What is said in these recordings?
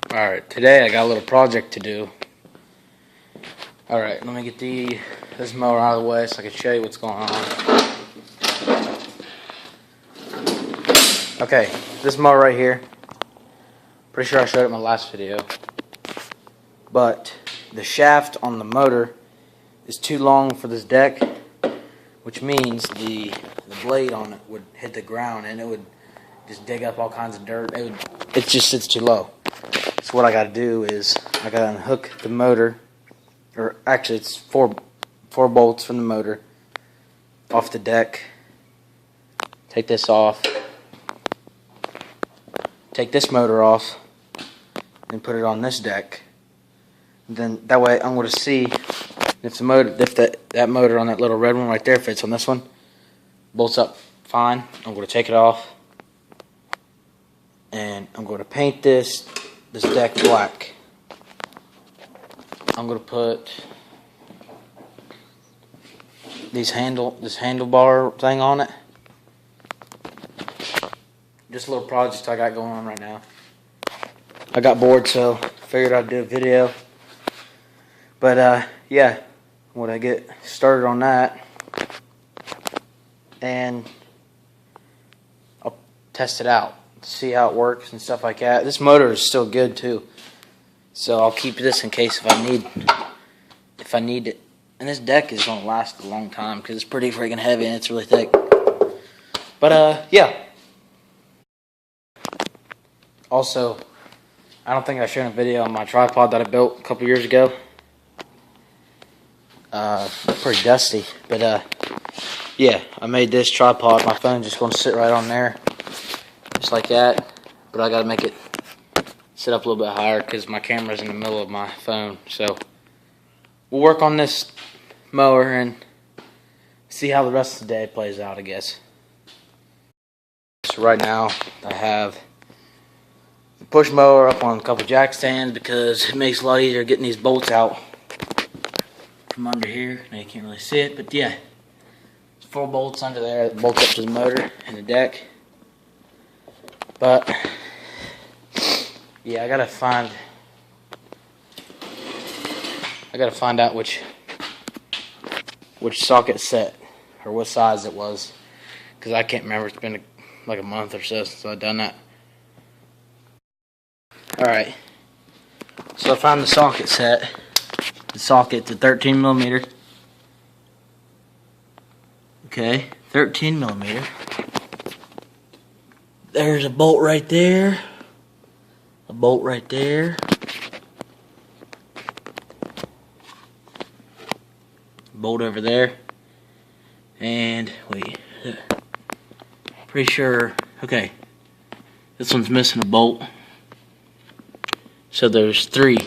Alright, today I got a little project to do. Alright, let me get this mower out of the way so I can show you what's going on. Okay, this mower right here, pretty sure I showed it in my last video, but the shaft on the motor is too long for this deck, which means the blade on it would hit the ground and it would just dig up all kinds of dirt. It just sits too low. So what I got to do is I got to unhook the motor, or actually it's four bolts from the motor off the deck. Take this off. Take this motor off and put it on this deck. And then that way I'm going to see if that motor on that little red one right there fits on this one. Bolts up fine. I'm going to take it off and I'm going to paint this deck black. I'm going to put this handlebar thing on it. Just a little project I got going on right now. I got bored, so figured I'd do a video. But yeah, when I get started on that, and I'll test it out, see how it works and stuff like that. This motor is still good too, so I'll keep this in case if I need it. And this deck is gonna last a long time because it's pretty freaking heavy and it's really thick. But yeah. Also, I don't think I showed a video on my tripod that I built a couple years ago. Pretty dusty, but yeah, I made this tripod. My phone's just gonna sit right on there, just like that. But I gotta make it sit up a little bit higher because my camera's in the middle of my phone. So we'll work on this mower and see how the rest of the day plays out, I guess. So right now I have the push mower up on a couple jack stands because it makes it a lot easier getting these bolts out from under here. Now you can't really see it, but yeah, there's 4 bolts under there that bolts up to the motor and the deck. But yeah, I gotta find out which socket set or what size it was, because I can't remember. It's been like a month or so since I've done that. Alright, so I found the socket set. The socket's a 13 millimeter. Okay, 13 millimeter. There's a bolt right there. A bolt right there. Bolt over there. And wait, pretty sure. Okay, this one's missing a bolt. So there's 3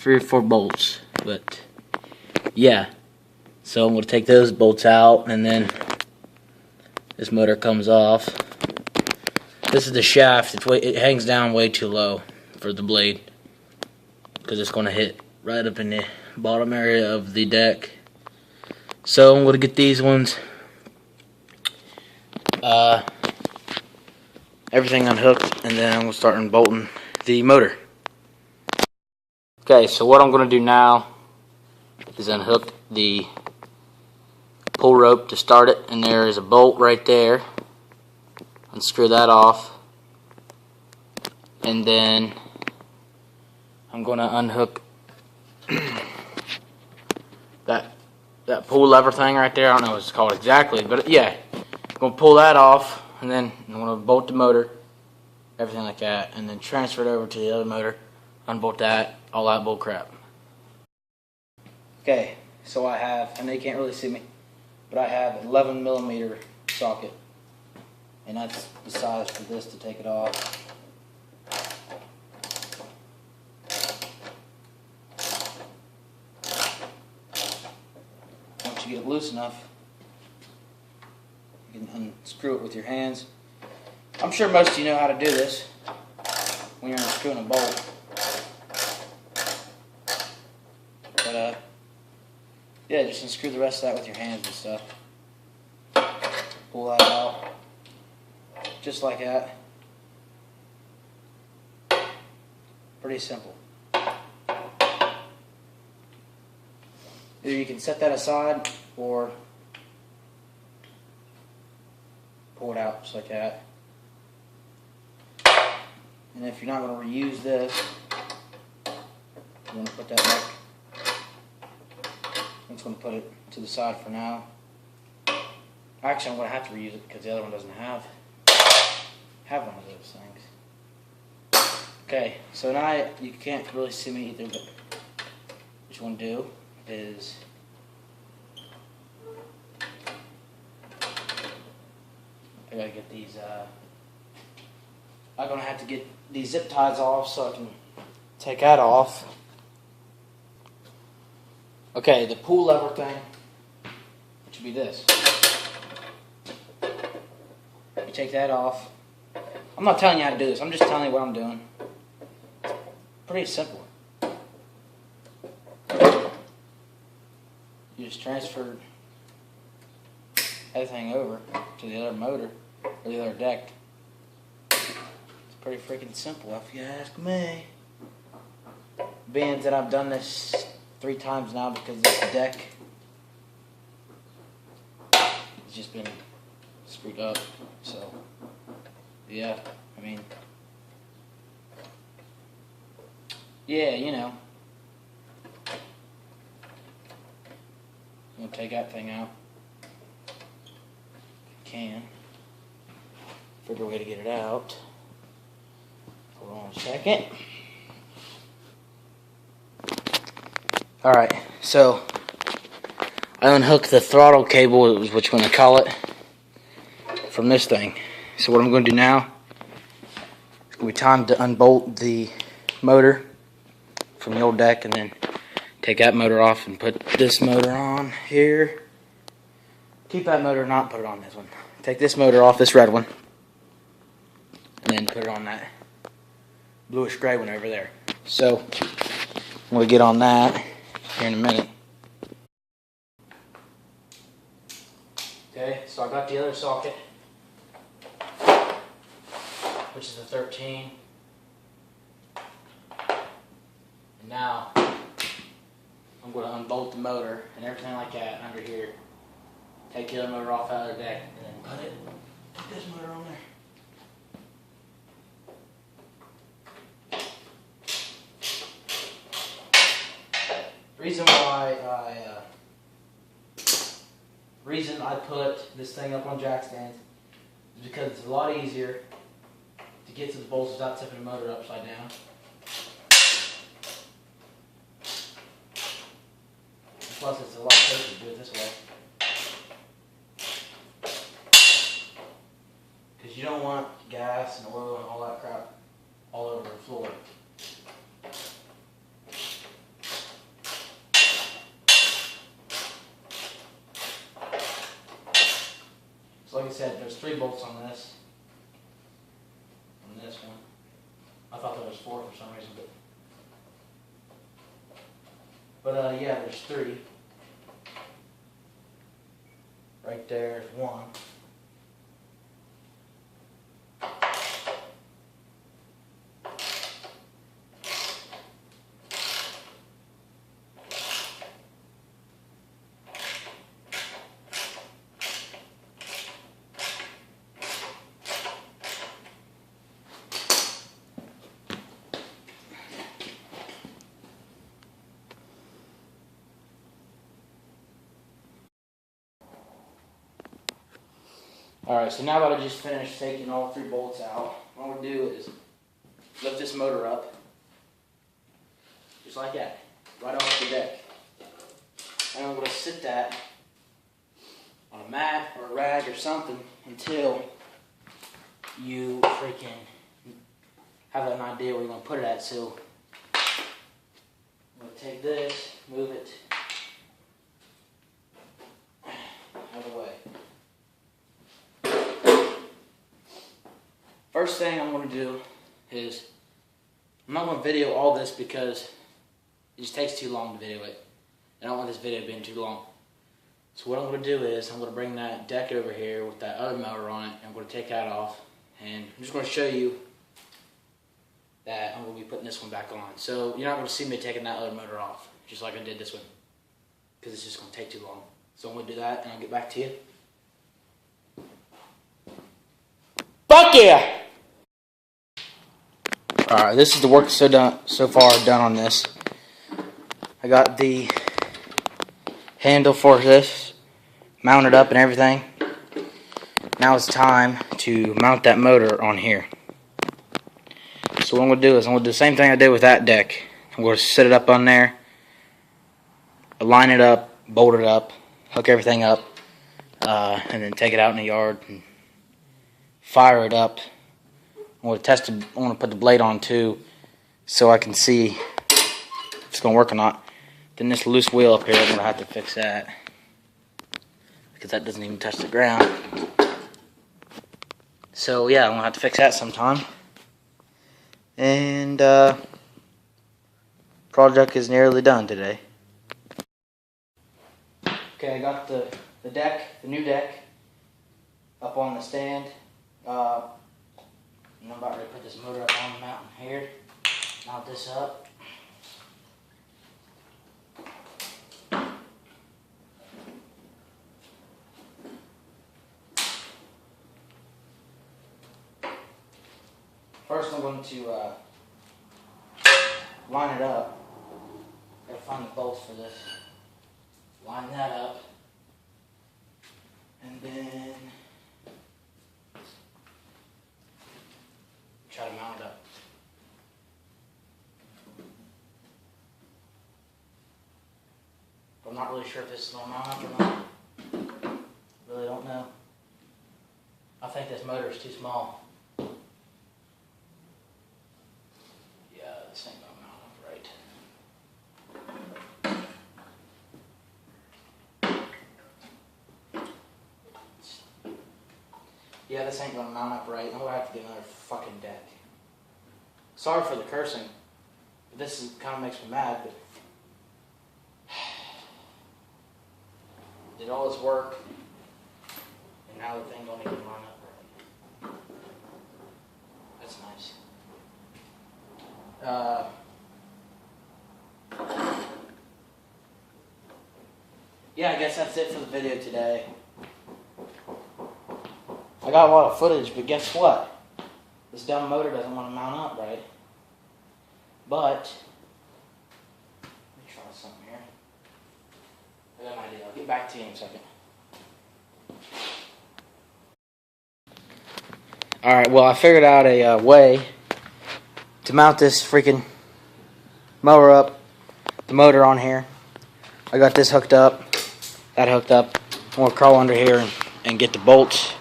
or 4 bolts, but yeah. So I'm going to take those bolts out, and then this motor comes off. This is the shaft. It hangs down way too low for the blade because it's going to hit right up in the bottom area of the deck. So I'm going to get these ones, everything unhooked, and then I'm going to start unbolting the motor. Okay, so what I'm going to do now is unhook the pull rope to start it, and there is a bolt right there. Unscrew that off, and then I'm going to unhook that pull lever thing right there. I don't know what it's called exactly, but yeah, I'm going to pull that off, and then I'm going to bolt the motor, everything like that, and then transfer it over to the other motor, unbolt that, all that bull crap. Okay, so I have, I know you can't really see me, but I have an 11 millimeter socket, and that's the size for this to take it off. Once you get it loose enough, you can unscrew it with your hands. I'm sure most of you know how to do this when you're unscrewing a bolt. But yeah, just unscrew the rest of that with your hands and stuff. Pull that out, just like that. Pretty simple. Either you can set that aside or pull it out just like that. And if you're not going to reuse this, you want to put that back. I'm just going to put it to the side for now. Actually, I'm going to have to reuse it because the other one doesn't have one of those things. Okay, so now you can't really see me either, but what you want to do is I gotta get these. I'm gonna have to get these zip ties off so I can take that off. Okay, the pull lever thing, which would be this. You take that off. I'm not telling you how to do this. I'm just telling you what I'm doing. Pretty simple. You just transfer everything over to the other motor or the other deck. It's pretty freaking simple if you ask me. Being that I've done this 3 times now because this deck has just been screwed up. So yeah, I mean, yeah, you know. I'm gonna take that thing out. Can figure a way to get it out. Hold on a second. Alright, so I unhooked the throttle cable, which I'm going to call it, from this thing. So what I'm going to do now, it's going to be time to unbolt the motor from the old deck and then take that motor off and put this motor on here. Keep that motor, not put it on this one. Take this motor off, this red one, and then put it on that bluish gray one over there. So I'm going to get on that here in a minute. Okay, so I got the other socket, which is the 13. And now I'm going to unbolt the motor and everything like that under here. Take the other motor off out of the deck and then put this motor on there. Reason I put this thing up on jack stands is because it's a lot easier to get to the bolts without tipping the motor upside down. Plus, it's a lot safer to do it this way. Because you don't want gas and oil and all that crap all over the floor. So like I said, there's 3 bolts on this. On this one. I thought there was 4 for some reason, but yeah, there's 3. Right there's 1. Alright, so now that I just finished taking all 3 bolts out, what I'm going to do is lift this motor up, just like that, right off the deck. And I'm going to sit that on a mat or a rag or something until you freaking have an idea where you're going to put it at. So I'm going to take this, move it out of the way. First thing I'm going to do is, I'm not going to video all this because it just takes too long to video it. I don't want this video being too long. So what I'm going to do is, I'm going to bring that deck over here with that other motor on it, and I'm going to take that off. And I'm just going to show you that I'm going to be putting this one back on. So you're not going to see me taking that other motor off, just like I did this one, because it's just going to take too long. So I'm going to do that and I'll get back to you. Fuck yeah! Alright, this is the work so far done on this. I got the handle for this mounted up and everything. Now it's time to mount that motor on here. So what I'm going to do is I'm going to do the same thing I did with that deck. I'm going to set it up on there, align it up, bolt it up, hook everything up, and then take it out in the yard and fire it up. I'm going to test it. I want to put the blade on too, so I can see if it's going to work or not. Then this loose wheel up here, I'm going to have to fix that, because that doesn't even touch the ground. So yeah, I'm going to have to fix that sometime. And project is nearly done today. Okay, I got the new deck, up on the stand. I'm about ready to put this motor up on the mountain here. Mount this up. First I'm going to line it up. Gotta find the bolts for this. Line that up. And then try to mount it up. I'm not really sure if this is going to mount up or not. Really don't know. I think this motor is too small. Yeah, this ain't going to mount up right. Yeah, this ain't going to mount up right. I'm going to have to get another fucking deck. Sorry for the cursing. This kind of makes me mad, but did all this work, and now the thing don't even line up right. That's nice. Yeah, I guess that's it for the video today. I got a lot of footage, but guess what? This dumb motor doesn't want to mount up right. But let me try something here. I got an idea. I'll get back to you in a second. Alright, well I figured out a way to mount this freaking mower up, the motor on here. I got this hooked up, that hooked up. I'm going to crawl under here and get the bolts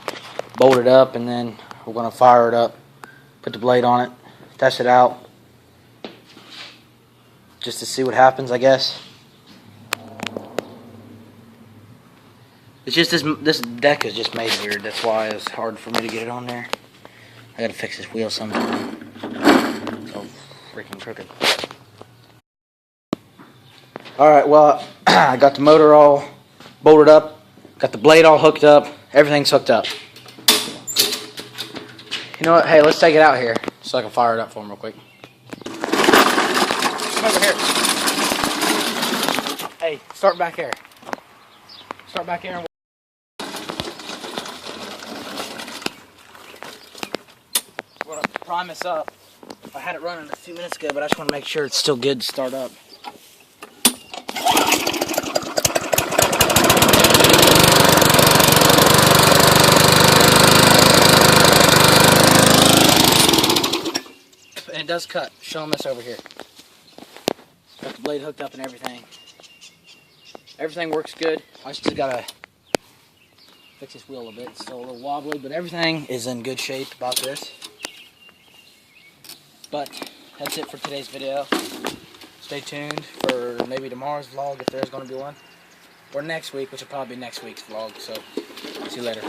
bolted up, and then we're going to fire it up, put the blade on it, test it out, just to see what happens, I guess. It's just this deck is just made weird. That's why it's hard for me to get it on there. I gotta fix this wheel sometime. It's all freaking crooked. Alright, well, I got the motor all bolted up, got the blade all hooked up, everything's hooked up. You know what? Hey, let's take it out here so I can fire it up for him real quick. Come over here. Hey, start back here. Start back here. We're going to prime this up. I had it running a few minutes ago, but I just want to make sure it's still good to start up. And it does cut. Show them this over here. Got the blade hooked up and everything. Everything works good. I just gotta fix this wheel a bit. It's still a little wobbly, but everything is in good shape about this. But that's it for today's video. Stay tuned for maybe tomorrow's vlog if there's going to be one. Or next week, which will probably be next week's vlog. So, see you later.